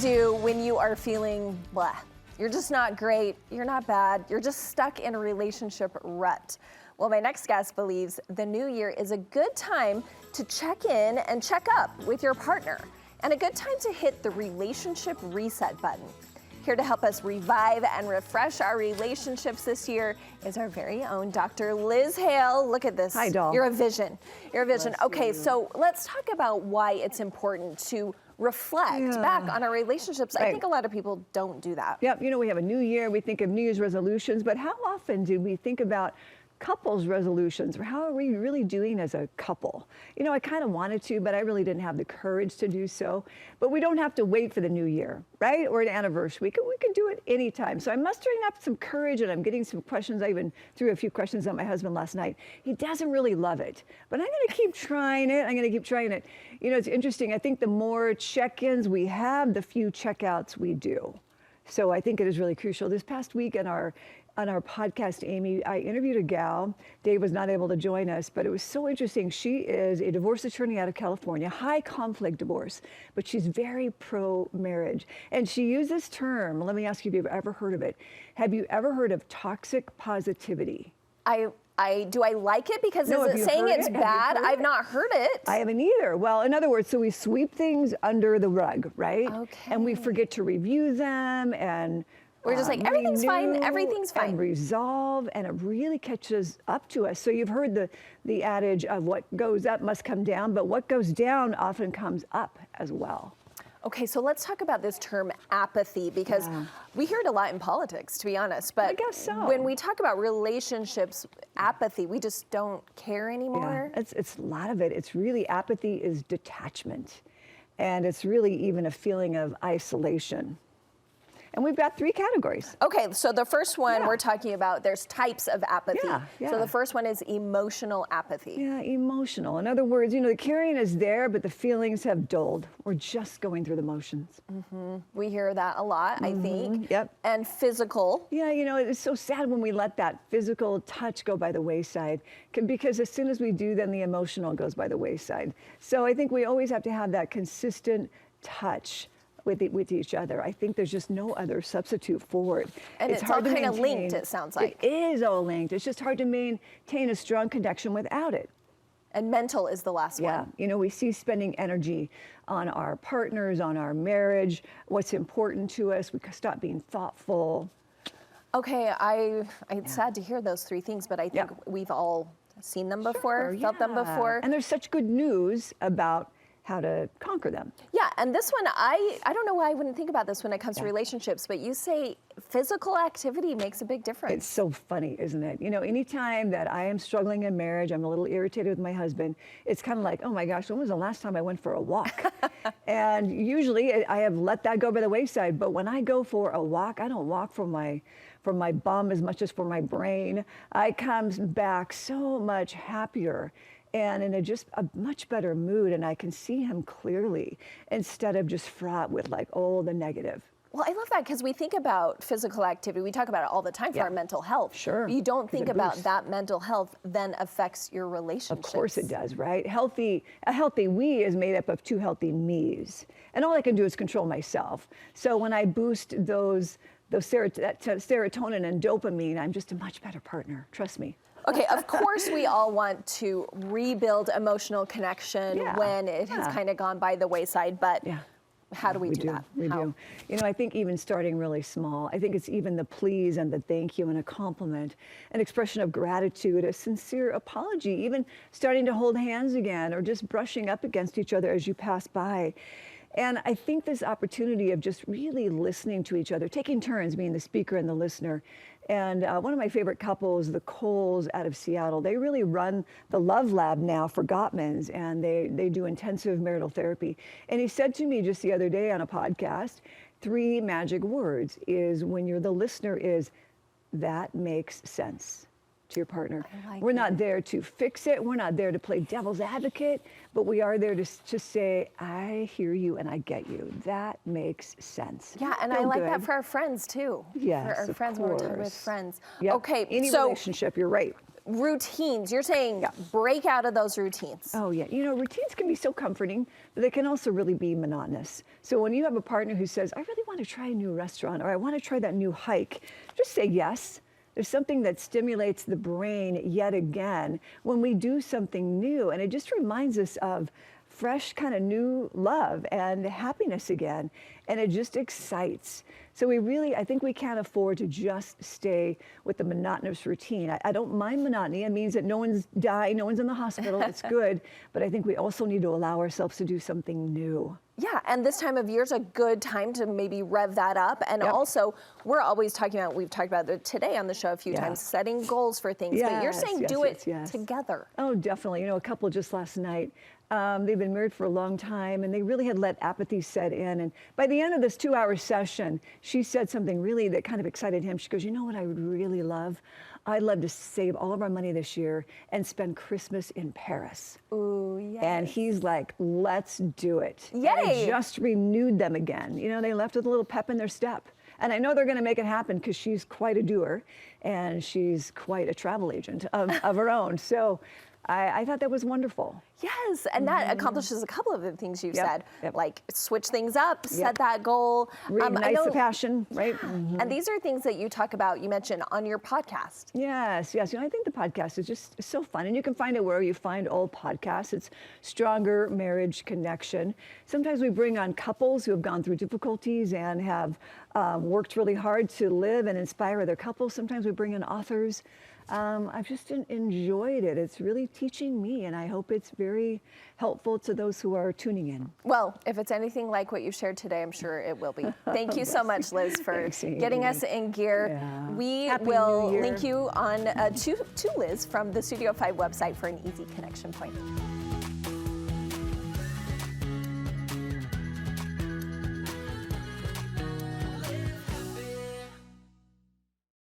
do when you are feeling blah? You're just not great, you're not bad, you're just stuck in a relationship rut. Well, my next guest believes the new year is a good time to check in and check up with your partner, and a good time to hit the relationship reset button. Here to help us revive and refresh our relationships this year is our very own Dr. Liz Hale. Look at this. Hi, doll. You're a vision. You're a vision. Bless Okay, you. so let's talk about why it's important to reflect back on our relationships. I think a lot of people don't do that. Yep, you know, we have a new year, we think of New Year's resolutions, but how often do we think about couples resolutions, or how are we really doing as a couple? You know, I kind of wanted to, but I really didn't have the courage to do so. But we don't have to wait for the new year, right? Or an anniversary. We can do it anytime. So I'm mustering up some courage, and I'm getting some questions. I even threw a few questions at my husband last night. He doesn't really love it, but I'm going to keep trying it. I'm going to keep trying it. You know, it's interesting. I think the more check-ins we have, the few checkouts we do. So I think it is really crucial. This past week on our podcast, Amy, I interviewed a gal. Dave was not able to join us, but it was so interesting. She is a divorce attorney out of California, high conflict divorce, but she's very pro-marriage. And she used this term. Let me ask you if you've ever heard of it. Have you ever heard of toxic positivity? Do I like it? Because No, is have it you saying heard it's it? Have you bad? heard I've it? not heard it. I haven't either. Well, in other words, so we sweep things under the rug, right? Okay. And we forget to review them, and We're just like, everything's fine, renew everything's fine. And resolve, and it really catches up to us. So you've heard the adage of what goes up must come down, but what goes down often comes up as well. Okay, so let's talk about this term apathy, because we hear it a lot in politics, to be honest. But I guess so. when we talk about relationships, apathy, we just don't care anymore. Yeah, it's a lot of it. It's really, apathy is detachment. And it's really even a feeling of isolation. And we've got 3 categories. Okay, so the first one we're talking about, there's types of apathy. So the first one is emotional apathy. Yeah, emotional. In other words, you know, the caring is there, but the feelings have dulled. We're just going through the motions. We hear that a lot, I think. Yep. And physical. Yeah, you know, it's so sad when we let that physical touch go by the wayside, because as soon as we do, then the emotional goes by the wayside. So I think we always have to have that consistent touch with each other. I think there's just no other substitute for it. And it's all kind of linked, it sounds like. It is all linked. It's just hard to maintain a strong connection without it. And mental is the last one. Yeah, you know, we see spending energy on our partners, on our marriage, what's important to us. We stop being thoughtful. Okay, it's sad to hear those 3 things, but I think we've all seen them before, felt them before. And there's such good news about how to conquer them. Yeah, and this one, I don't know why I wouldn't think about this when it comes to relationships, but you say physical activity makes a big difference. It's so funny, isn't it? You know, anytime that I am struggling in marriage, I'm a little irritated with my husband, it's kind of like, oh my gosh, when was the last time I went for a walk? And usually I have let that go by the wayside, but when I go for a walk, I don't walk for my bum as much as for my brain. I come back so much happier and in just a much better mood, and I can see him clearly instead of just fraught with like, oh, the negative. Well, I love that, because we think about physical activity. We talk about it all the time for our mental health. Sure. You don't think about that mental health then affects your relationships. Of course it does, right? A healthy we is made up of 2 healthy me's. And all I can do is control myself. So when I boost that serotonin and dopamine, I'm just a much better partner. Trust me. Okay, of course we all want to rebuild emotional connection when it has kind of gone by the wayside, but how do we do that? We do. You know, I think even starting really small, I think it's even the please and the thank you and a compliment, an expression of gratitude, a sincere apology, even starting to hold hands again or just brushing up against each other as you pass by. And I think this opportunity of just really listening to each other, taking turns being the speaker and the listener. And one of my favorite couples, the Coles out of Seattle, they really run the Love Lab now for Gottmans, and they do intensive marital therapy. And he said to me just the other day on a podcast, 3 magic words is when you're the listener is, that makes sense to your partner. We're not there to fix it. We're not there to play devil's advocate, but we are there to say, I hear you and I get you. That makes sense. Yeah, and I like that for our friends too. Yes, for our friends when we're talking with friends. Yep. Okay, Any so relationship, you're right. routines. You're saying break out of those routines. Oh, yeah. You know, routines can be so comforting, but they can also really be monotonous. So when you have a partner who says, I really want to try a new restaurant, or I want to try that new hike, just say yes. There's something that stimulates the brain yet again when we do something new. And it just reminds us of fresh kind of new love and happiness again. And it just excites. So I think we can't afford to just stay with the monotonous routine. I don't mind monotony. It means that no one's dying, no one's in the hospital. It's good. But I think we also need to allow ourselves to do something new. Yeah, and this time of year is a good time to maybe rev that up. And also, we've talked about it today on the show a few times, setting goals for things. But you're saying do it together. Oh, definitely. You know, a couple just last night, they've been married for a long time, and they really had let apathy set in. And by the end of this 2-hour session, she said something really that kind of excited him. She goes, you know what I would really love? I'd love to save all of our money this year and spend Christmas in Paris. Ooh, yes. And he's like, let's do it. Yay! And it just renewed them again. You know, they left with a little pep in their step. And I know they're going to make it happen because she's quite a doer and she's quite a travel agent of her own. So I thought that was wonderful. Yes, and that accomplishes a couple of the things you've said, like switch things up, set that goal. Reignite the passion, right? And these are things that you talk about, you mentioned on your podcast. Yes. You know, I think the podcast is just so fun, and you can find it where you find all podcasts. It's Stronger Marriage Connection. Sometimes we bring on couples who have gone through difficulties and have worked really hard to live and inspire other couples. Sometimes we bring in authors. I've just enjoyed it. It's really teaching me, and I hope it's very helpful to those who are tuning in. Well, if it's anything like what you shared today, I'm sure it will be. Thank you so much, Liz, for getting us in gear. Yeah. We Happy will New Year. link you on to Liz from the Studio 5 website for an easy connection point.